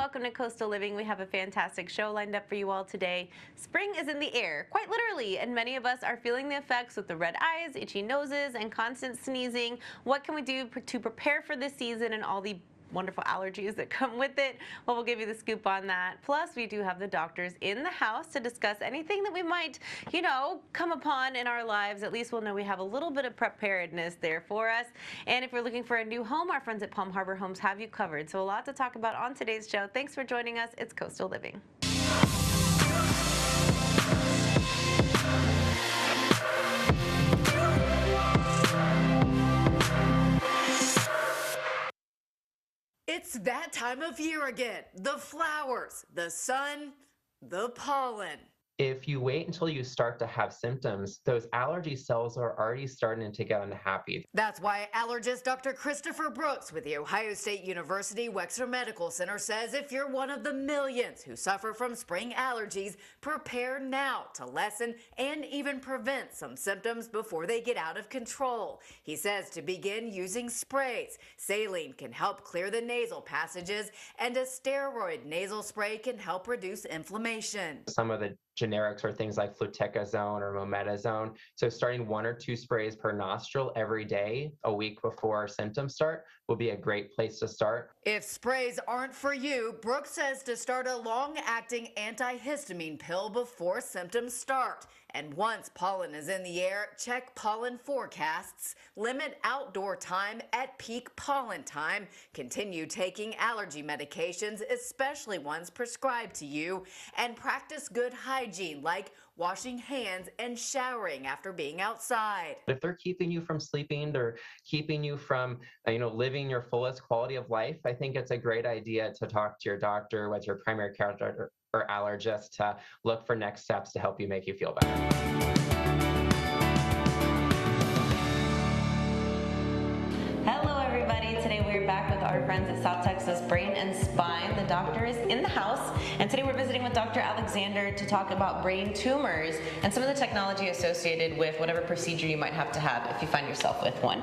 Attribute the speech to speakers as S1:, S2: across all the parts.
S1: welcome to Coastal Living. We have a fantastic show lined up for you all today. Spring is in the air, quite literally, and many of us are feeling the effects with the red eyes, itchy noses, and constant sneezing. What can we do to prepare for this season and all the wonderful allergies that come with it? Well, we'll give you the scoop on that. Plus, we do have the doctors in the house to discuss anything that we might, come upon in our lives. At least we'll know we have a little bit of preparedness there for us. And if you're looking for a new home, our friends at Palm Harbor Homes have you covered. So a lot to talk about on today's show. Thanks for joining us. It's Coastal Living.
S2: It's that time of year again. The flowers, the sun, the pollen.
S3: If you wait until you start to have symptoms, those allergy cells are already starting to get unhappy.
S2: That's why allergist Dr. Christopher Brooks with the Ohio State University Wexner Medical Center says if you're one of the millions who suffer from spring allergies, prepare now to lessen and even prevent some symptoms before they get out of control. He says to begin using sprays. Saline can help clear the nasal passages, and a steroid nasal spray can help reduce inflammation.
S3: Some of the generics are things like fluticasone or mometasone. So starting 1 or 2 sprays per nostril every day, a week before symptoms start, will be a great place to start.
S2: If sprays aren't for you, Brooks says to start a long-acting antihistamine pill before symptoms start. And once pollen is in the air, check pollen forecasts, limit outdoor time at peak pollen time, continue taking allergy medications, especially ones prescribed to you, and practice good hygiene like washing hands and showering after being outside.
S3: If they're keeping you from sleeping, they're keeping you from, living your fullest quality of life, I think it's a great idea to talk to your doctor, whether your primary care doctor or allergist, to look for next steps to help you make you feel better.
S1: Today we're back with our friends at South Texas Brain and Spine. The doctor is in the house, and today we're visiting with Dr. Alexander to talk about brain tumors and some of the technology associated with whatever procedure you might have to have if you find yourself with one.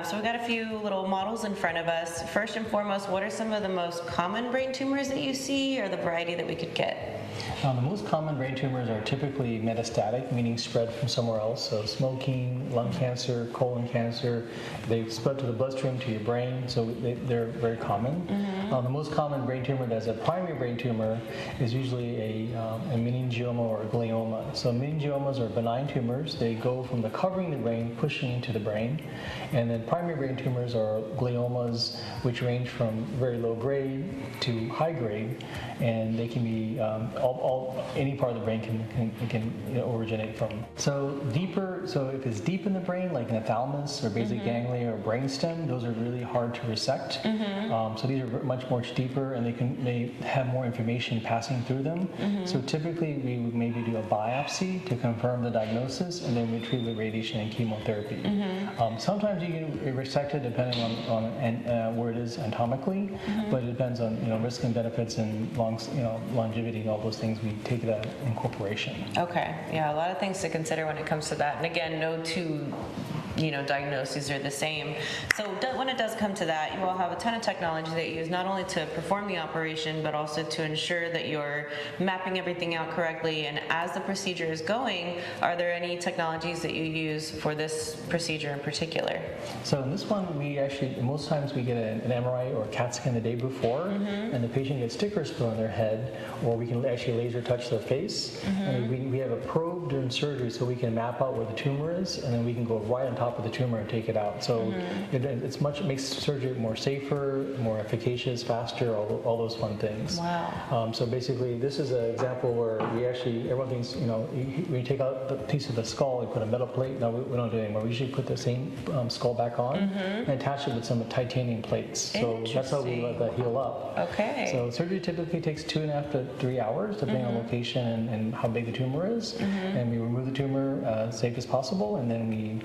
S1: So we've got a few little models in front of us. First and foremost, what are some of the most common brain tumors that you see, or the variety that we could get?
S4: The most common brain tumors are typically metastatic, meaning spread from somewhere else. So smoking, lung cancer, colon cancer, they spread to the bloodstream, to your brain, so they're very common. The most common brain tumor that's a primary brain tumor is usually a meningioma or a glioma. So meningiomas are benign tumors. They go from the covering the brain, pushing into the brain. And then primary brain tumors are gliomas, which range from very low grade to high grade, and they can be any part of the brain can originate from. So if it's deep in the brain, like in the thalamus or basic ganglia or brainstem, those are really hard to resect. So these are much deeper, and they have more information passing through them. So typically we would maybe do a biopsy to confirm the diagnosis, and then we treat with radiation and chemotherapy. Sometimes you can resect it depending on where it is anatomically, but it depends on risk and benefits and longevity and all those things. We take that in corporation.
S1: Okay, yeah, a lot of things to consider when it comes to that. And again, no two diagnoses are the same. So when it does come to that, you all have a ton of technology that you use not only to perform the operation, but also to ensure that you're mapping everything out correctly. And as the procedure is going, are there any technologies that you use for this procedure in particular?
S4: So in this one, most times we get an MRI or a CAT scan the day before, and the patient gets stickers put on their head, or we can actually laser touch their face. And we have a probe during surgery, so we can map out where the tumor is, and then we can go right on top of the tumor and take it out. So it makes surgery more safer, more efficacious, faster, all those fun things.
S1: Wow.
S4: So basically, this is an example where everyone thinks, when you take out the piece of the skull, you put a metal plate. No, we don't do it anymore. We usually put the same skull back on and attach it with some titanium plates. So that's how we let that heal up.
S1: Okay.
S4: So surgery typically takes 2.5 to 3 hours, depending on location and how big the tumor is. And we remove the tumor as safe as possible, and then we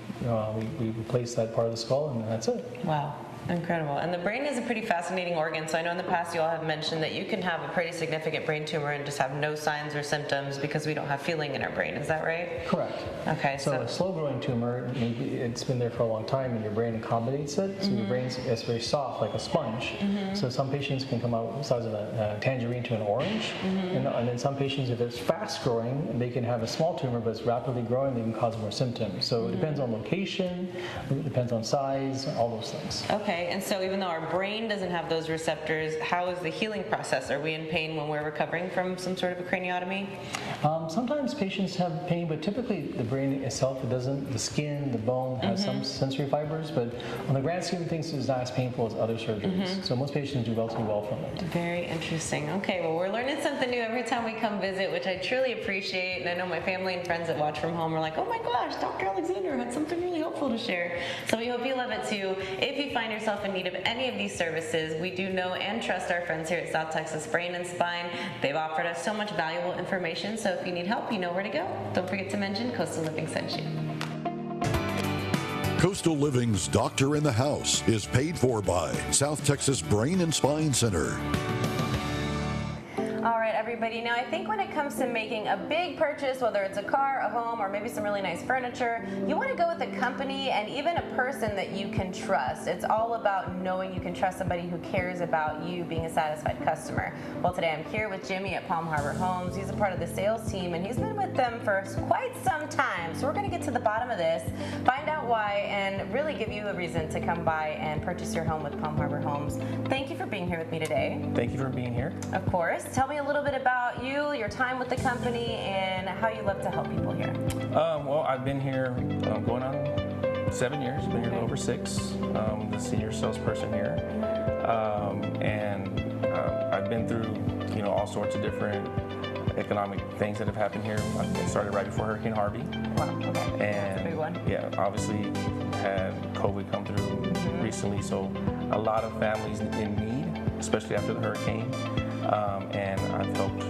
S4: replace that part of the skull, and that's it.
S1: Wow. Incredible. And the brain is a pretty fascinating organ. So I know in the past you all have mentioned that you can have a pretty significant brain tumor and just have no signs or symptoms because we don't have feeling in our brain. Is that right?
S4: Correct.
S1: Okay.
S4: So a slow-growing tumor, maybe it's been there for a long time, and your brain accommodates it. So your brain is very soft, like a sponge. So some patients can come out the size of a tangerine to an orange, and then some patients, if it's fast-growing, they can have a small tumor, but it's rapidly growing, they can cause more symptoms. So it depends on location, it depends on size, all those things.
S1: Okay, and so even though our brain doesn't have those receptors, how is the healing process? Are we in pain when we're recovering from some sort of a craniotomy?
S4: Sometimes patients have pain, but typically the brain itself, it doesn't. The skin, the bone has some sensory fibers, but on the grand scheme of things, it's not as painful as other surgeries. So most patients do relatively well from it.
S1: Very interesting. Okay, well, we're learning something new every time we come visit, which I truly appreciate. And I know my family and friends that watch from home are like, oh my gosh, Dr. Alexander had something really helpful to share. So we hope you love it too. If you find yourself in need of any of these services, we do know and trust our friends here at South Texas Brain and Spine. They've offered us so much valuable information, so if you need help, you know where to go. Don't forget to mention Coastal Living sent you.
S5: Coastal Living's Doctor in the House is paid for by South Texas Brain and Spine Center.
S1: All right, everybody. Now, I think when it comes to making a big purchase, whether it's a car, a home, or maybe some really nice furniture, you want to go with a company and even a person that you can trust. It's all about knowing you can trust somebody who cares about you being a satisfied customer. Well, today I'm here with Jimmy at Palm Harbor Homes. He's a part of the sales team, and he's been with them for quite some time. So we're going to get to the bottom of this, find out why, and really give you a reason to come by and purchase your home with Palm Harbor Homes. Thank you for being here with me today.
S6: Thank you for being here.
S1: Of course. Tell me a little bit about you, your time with the company, and how you love to help people here.
S6: Well, I've been here going on 7 years. Been here over 6. The senior salesperson here, and I've been through, all sorts of different economic things that have happened here. I started right before Hurricane Harvey.
S1: Wow. Okay.
S6: And
S1: That's a big one.
S6: yeah, obviously had COVID come through recently, so a lot of families in need, especially after the hurricane. And I've helped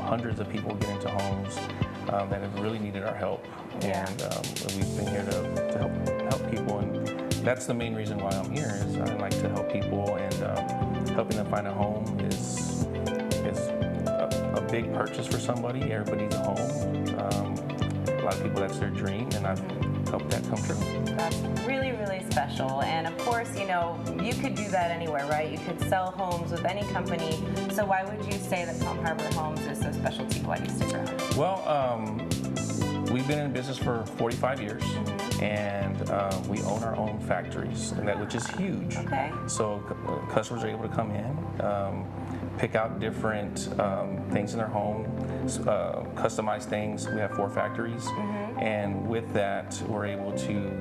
S6: hundreds of people get into homes that have really needed our help.
S1: Yeah.
S6: And we've been here to help people, and that's the main reason why I'm here. Is I like to help people, and helping them find a home is a big purchase for somebody. Everybody needs a home. A lot of people, that's their dream, and I've helped that come true.
S1: That's really, really special. And of course, you could do that anywhere, right? You could sell homes with any company. So why would you say that Palm Harbor Homes is so special to you? Why do you stick around?
S6: Well, we've been in business for 45 years, and we own our own factories, which is huge.
S1: Okay.
S6: So customers are able to come in, pick out different things in their home, customize things. We have 4 factories, and with that, we're able to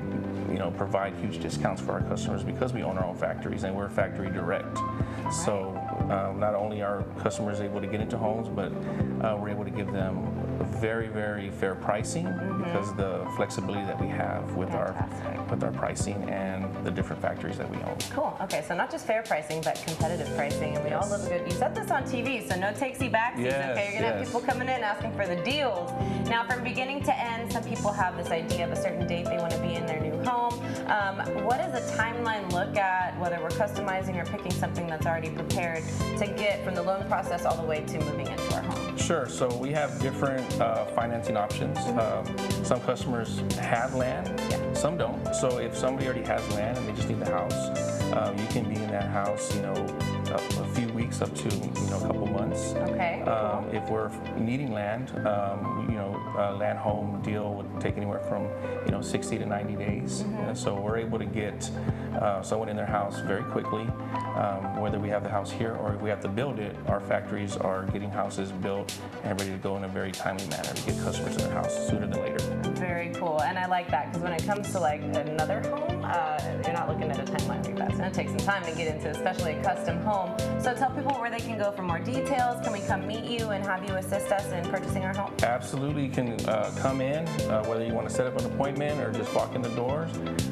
S6: provide huge discounts for our customers because we own our own factories and we're factory direct. So not only are customers able to get into homes, but we're able to give them very, very fair pricing because of the flexibility that we have with our pricing and the different factories that we own.
S1: Cool. Okay, so not just fair pricing, but competitive pricing, and we all love a good. You said this on TV, so no takesy backsies.
S6: Yes,
S1: okay, you're gonna have people coming in asking for the deals. Now, from beginning to end, some people have this idea of a certain date they want to be in their new home. What does a timeline look at, whether we're customizing or picking something that's already prepared to get from the loan process all the way to moving into our home?
S6: Sure. So we have different financing options. Some customers have land, some don't. So if somebody already has land and they just need the house, you can be in that house, a few weeks up to a couple months.
S1: Okay. Cool.
S6: If we're needing land, a land home deal would take anywhere from 60 to 90 days. So we're able to get someone in their house very quickly. Whether we have the house here or if we have to build it, our factories are getting houses built and ready to go in a very timely manner to get customers in their house sooner than later.
S1: Very cool, and I like that because when it comes to like another home, you're not looking at a timeline like that. It's going to take some time to get into, especially a custom home. So tell people where they can go for more details. Can we come meet you and have you assist us in purchasing our home?
S6: Absolutely, you can come in, whether you want to set up an appointment or just walk in the doors.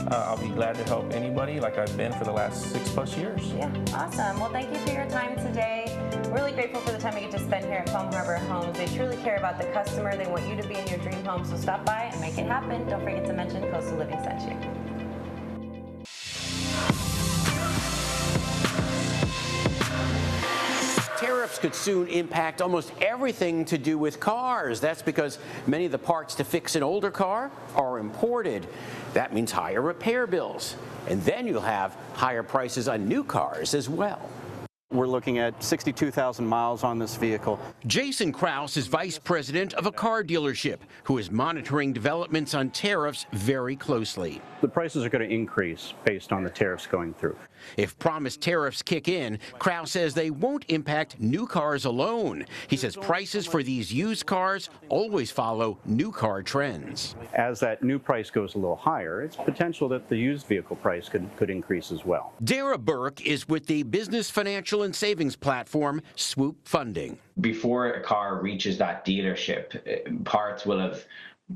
S6: I'll be glad to help anybody like I've been for the last 6+ years.
S1: Yeah, awesome. Well, thank you for your time today. Really grateful for the time we get to spend here at Palm Harbor Homes. They truly care about the customer. They want you to be in your dream home, so stop by and make it happen. Don't forget to mention Coastal Living sent you.
S7: tariffs could soon impact almost everything to do with cars. That's because many of the parts to fix an older car are imported. That means higher repair bills. And then you'll have higher prices on new cars as well.
S8: We're looking at 62,000 miles on this vehicle.
S7: Jason Krause is vice president of a car dealership who is monitoring developments on tariffs very closely.
S8: The prices are going to increase based on the tariffs going through.
S7: If promised tariffs kick in, Krause says they won't impact new cars alone. He says prices for these used cars always follow new car trends.
S8: As that new price goes a little higher, it's potential that the used vehicle price could increase as well.
S7: Dara Burke is with the business financial and savings platform Swoop Funding.
S9: Before a car reaches that dealership, parts will have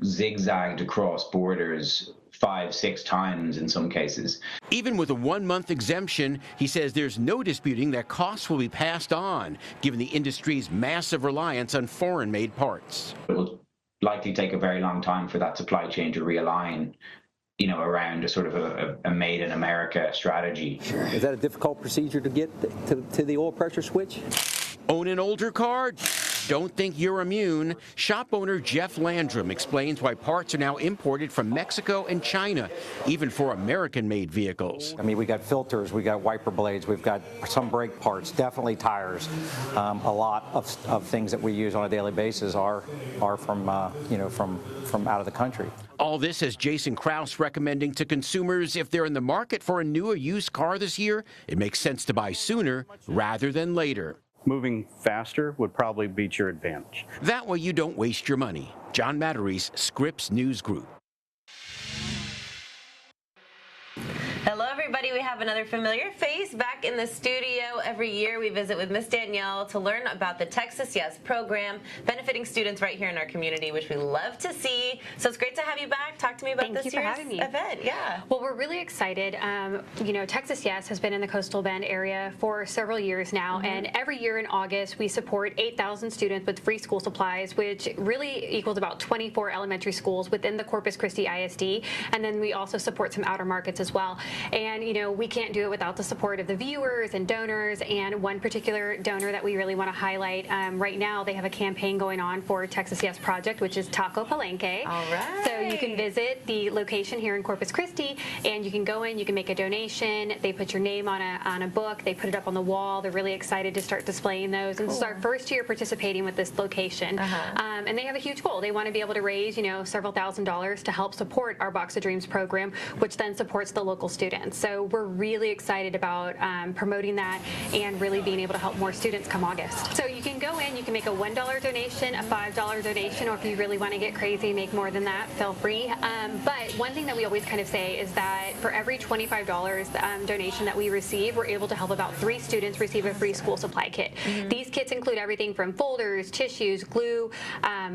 S9: zigzagged across borders 5-6 times in some cases.
S7: Even with a 1-month exemption, he says there's no disputing that costs will be passed on, given the industry's massive reliance on foreign-made parts.
S9: It will likely take a very long time for that supply chain to realign, around a sort of a made in America strategy.
S10: Is that a difficult procedure to get to the oil pressure switch?
S7: Own an older car? Don't think you're immune. Shop owner Jeff Landrum explains why parts are now imported from Mexico and China, even for American-made vehicles.
S10: I mean, we got filters, we got wiper blades, we've got some brake parts, definitely tires. A lot of things that we use on a daily basis are from from out of the country.
S7: All this has Jason Krause recommending to consumers if they're in the market for a new or used car this year, it makes sense to buy sooner rather than later.
S8: Moving faster would probably be to your advantage.
S7: That way you don't waste your money. John Matarese, Scripps News Group.
S1: Hello, everybody. We have another familiar face back in the studio. Every year we visit with Miss Danielle to learn about the Texas Yes program, benefiting students right here in our community, which we love to see. So it's great to have you back. Talk to me about this year's event. Yeah.
S11: Well, we're really excited. Texas Yes has been in the Coastal Bend area for several years now, and every year in August we support 8,000 students with free school supplies, which really equals about 24 elementary schools within the Corpus Christi ISD, and then we also support some outer markets as well. And we can't do it without the support of the viewers and donors, and one particular donor that we really want to highlight right now, they have a campaign going on for Texas Yes Project, which is Taco Palenque.
S1: All right.
S11: So you can visit the location here in Corpus Christi, and you can go in, you can make a donation. They put your name on a book, they put it up on the wall. They're really excited to start displaying those. And this is our first year participating with this location. And they have a huge goal. They want to be able to raise several $1,000s to help support our Box of Dreams program, which then supports the local students. So we're really excited about promoting that and really being able to help more students come August. So you can go in, you can make a $1 donation, a $5 donation, or if you really want to get crazy, make more than that, feel free. But one thing that we always kind of say is that for every $25 donation that we receive, we're able to help about 3 students receive a free school supply kit. These kits include everything from folders, tissues, glue,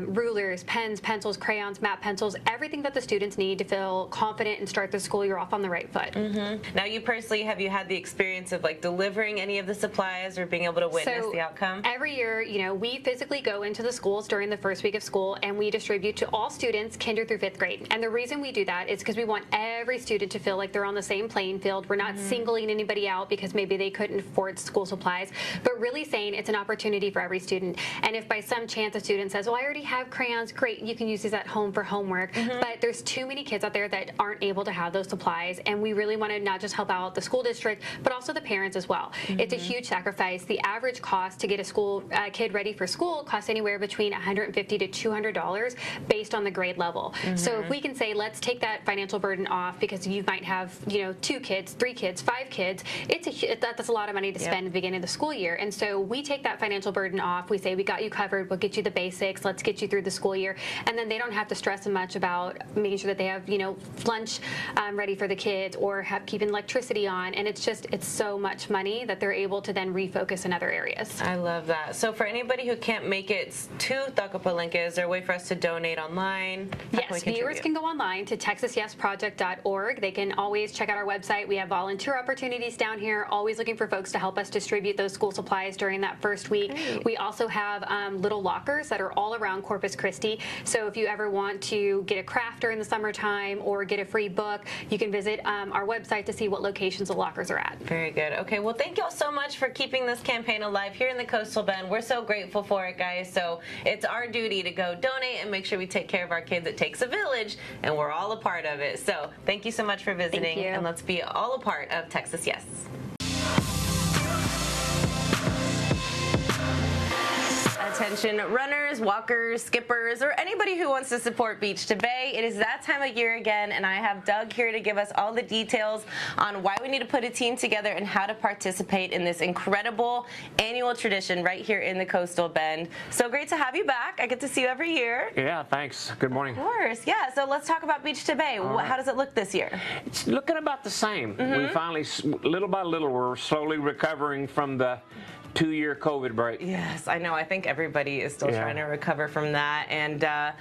S11: rulers, pens, pencils, crayons, matte pencils, everything that the students need to feel confident and start the school year off on the right foot.
S1: Now, you personally, have you had the experience of delivering any of the supplies or being able to witness the outcome?
S11: Every year, we physically go into the schools during the first week of school and we distribute to all students, kinder through 5th grade. And the reason we do that is because we want every student to feel like they're on the same playing field. We're not singling anybody out because maybe they couldn't afford school supplies, but really saying it's an opportunity for every student. And if by some chance a student says, well, I already have crayons, great, you can use these at home for homework. But there's too many kids out there that aren't able to have those supplies, and we really want to not just help out the school district, but also the parents as well. It's a huge sacrifice. The average cost to get a kid ready for school costs anywhere between $150 to $200 based on the grade level. So if we can say, let's take that financial burden off, because you might have 2 kids, 3 kids, 5 kids, that's a lot of money to spend at the beginning of the school year. And so we take that financial burden off. We say, we got you covered, we'll get you the basics, let's get you through the school year. And then they don't have to stress so much about making sure that they have lunch ready for the kids, or keeping electricity on. And it's so much money that they're able to then refocus in other areas.
S1: I love that. So for anybody who can't make it to Taco Palenque, is there a way for us to donate online?
S11: Yes, viewers can go online to texasyesproject.org. They can always check out our website. We have volunteer opportunities down here, always looking for folks to help us distribute those school supplies during that first week. We also have little lockers that are all around Corpus Christi. So if you ever want to get a craft during the summertime or get a free book, you can visit our website to see what locations the lockers are at.
S1: Very good. Okay, well, thank you all so much for keeping this campaign alive here in the Coastal Bend. We're so grateful for it, guys. So it's our duty to go donate and make sure we take care of our kids. It takes a village, and we're all a part of it. So thank you so much for visiting, and let's be all a part of Texas Yes. Attention runners, walkers, skippers, or anybody who wants to support Beach to Bay. It is that time of year again, and I have Doug here to give us all the details on why we need to put a team together and how to participate in this incredible annual tradition right here in the Coastal Bend. So great to have you back. I get to see you every year.
S12: Yeah, thanks. Good morning.
S1: Of course, yeah. So let's talk about Beach to Bay. How does it look this year?
S12: It's looking about the same. We finally, little by little, we're slowly recovering from the 2-year COVID break.
S1: Yes, I know. I think everybody is still trying to recover from that. And I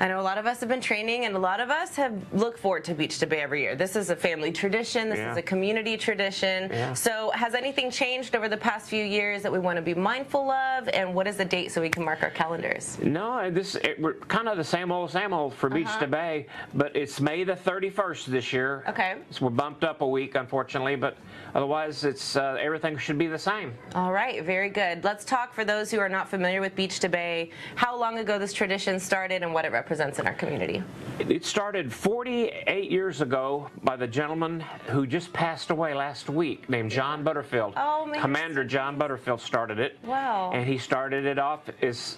S1: know a lot of us have been training, and a lot of us have looked forward to Beach to Bay every year. This is a family tradition. This is a community tradition. So has anything changed over the past few years that we want to be mindful of? And what is the date so we can mark our calendars?
S12: No, we're kind of the same old for Beach to Bay, but it's May the 31st this year.
S1: Okay.
S12: So we're bumped up a week, unfortunately, but otherwise it's everything should be the same.
S1: All right. Very good. Let's talk, for those who are not familiar with Beach to Bay, how long ago this tradition started and what it represents in our community.
S12: It started 48 years ago by the gentleman who just passed away last week named John Butterfield.
S1: Oh, man.
S12: Commander John Butterfield started it.
S1: Wow.
S12: And he started it off as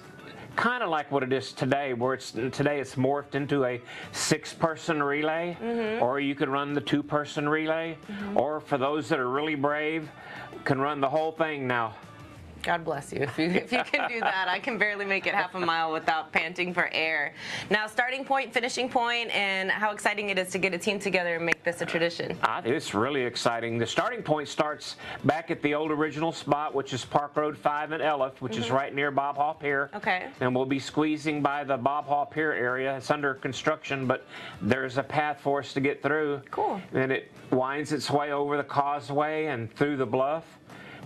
S12: kind of like what it is today, where today it's morphed into a 6-person relay, or you could run the 2-person relay, or for those that are really brave, can run the whole thing now.
S1: God bless you. If you can do that, I can barely make it half a mile without panting for air. Now, starting point, finishing point, and how exciting it is to get a team together and make this a tradition.
S12: It's really exciting. The starting point starts back at the old original spot, which is Park Road 5 in Elif, which is right near Bob Hall Pier.
S1: Okay.
S12: And we'll be squeezing by the Bob Hall Pier area. It's under construction, but there's a path for us to get through.
S1: Cool.
S12: And it winds its way over the causeway and through the bluff,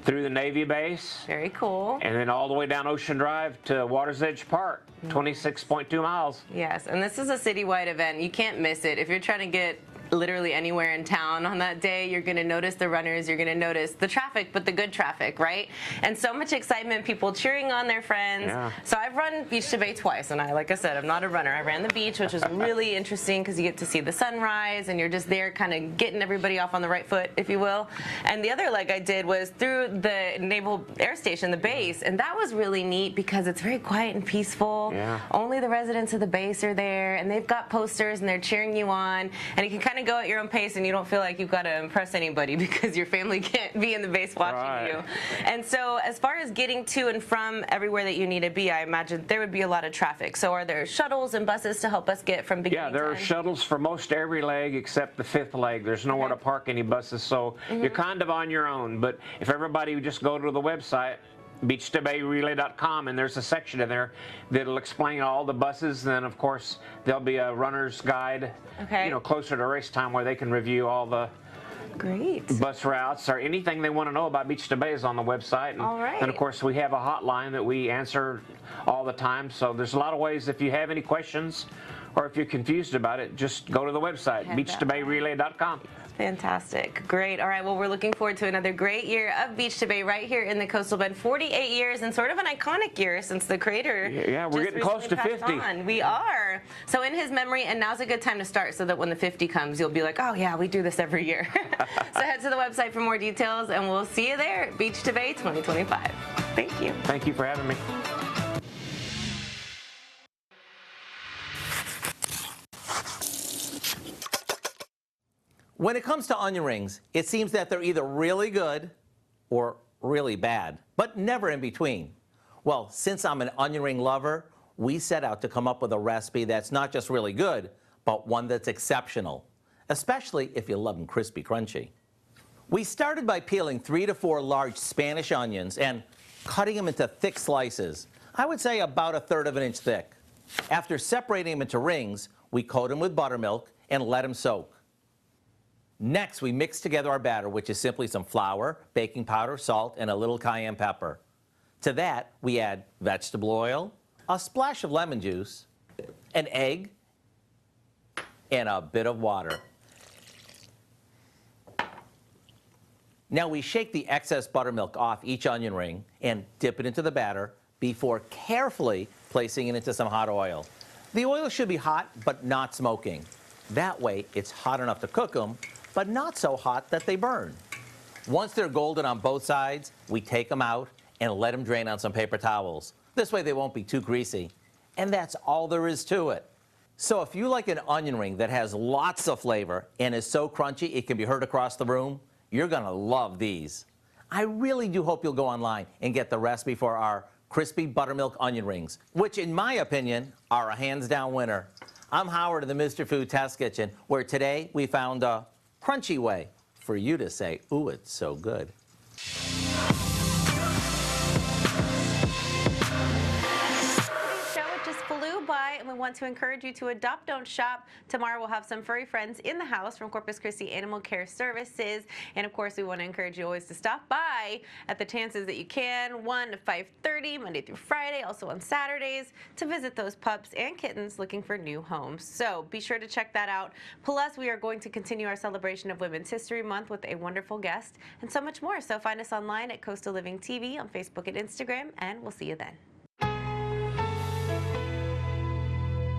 S12: through the Navy base.
S1: Very cool.
S12: And then all the way down Ocean Drive to Waters Edge Park, 26.2 miles.
S1: Yes, and this is a citywide event. You can't miss it. If you're trying to get literally anywhere in town on that day, you're going to notice the runners, you're going to notice the traffic, but the good traffic, right? And so much excitement, people cheering on their friends.
S12: Yeah.
S1: So I've run Beach to Bay twice, and like I said, I'm not a runner. I ran the beach, which was really interesting because you get to see the sunrise, and you're just there kind of getting everybody off on the right foot, if you will. And the other leg I did was through the Naval Air Station, the base, and that was really neat because it's very quiet and peaceful.
S12: Yeah.
S1: Only the residents of the base are there, and they've got posters, and they're cheering you on, and you can kind of go at your own pace, and you don't feel like you've got to impress anybody because your family can't be in the base watching you. And so as far as getting to and from everywhere that you need to be, I imagine there would be a lot of traffic. So are there shuttles and buses to help us get from beginning
S12: Yeah, there are shuttles for most every leg except the 5th leg. There's nowhere to park any buses, so you're kind of on your own. But if everybody would just go to the website, beach2bayrelay.com, and there's a section in there that'll explain all the buses. And then, of course, there'll be a runner's guide, closer to race time, where they can review all the bus routes or anything they want to know about Beach to Bay is on the website. And, and of course, we have a hotline that we answer all the time. So there's a lot of ways. If you have any questions or if you're confused about it, just go to the website, beach2bayrelay.com.
S1: Fantastic. Great. All right. Well, we're looking forward to another great year of Beach to Bay right here in the Coastal Bend. 48 years, and sort of an iconic year since the creator.
S12: Yeah, we're getting close to 50.
S1: We are. So in his memory, and now's a good time to start so that when the 50 comes, you'll be like, oh, yeah, we do this every year. So head to the website for more details, and we'll see you there at Beach to Bay 2025. Thank you.
S12: Thank you for having me.
S13: When it comes to onion rings, it seems that they're either really good or really bad, but never in between. Well, since I'm an onion ring lover, we set out to come up with a recipe that's not just really good, but one that's exceptional, especially if you love them crispy crunchy. We started by peeling 3 to 4 large Spanish onions and cutting them into thick slices, I would say about 1/3 of an inch thick. After separating them into rings, we coat them with buttermilk and let them soak. Next, we mix together our batter, which is simply some flour, baking powder, salt, and a little cayenne pepper. To that, we add vegetable oil, a splash of lemon juice, an egg, and a bit of water. Now we shake the excess buttermilk off each onion ring and dip it into the batter before carefully placing it into some hot oil. The oil should be hot but not smoking. That way it's hot enough to cook them, but not so hot that they burn. Once they're golden on both sides, we take them out and let them drain on some paper towels. This way they won't be too greasy. And that's all there is to it. So if you like an onion ring that has lots of flavor and is so crunchy it can be heard across the room, you're gonna love these. I really do hope you'll go online and get the recipe for our crispy buttermilk onion rings, which in my opinion are a hands-down winner. I'm Howard of the Mr. Food Test Kitchen, where today we found a crunchy way for you to say, ooh, it's so good.
S1: And we want to encourage you to adopt, don't shop. Tomorrow we'll have some furry friends in the house from Corpus Christi Animal Care Services. And of course, we want to encourage you always to stop by at the chances that you can, 1 to 5:30, Monday through Friday, also on Saturdays, to visit those pups and kittens looking for new homes. So be sure to check that out. Plus, we are going to continue our celebration of Women's History Month with a wonderful guest and so much more. So find us online at Coastal Living TV on Facebook and Instagram, and we'll see you then.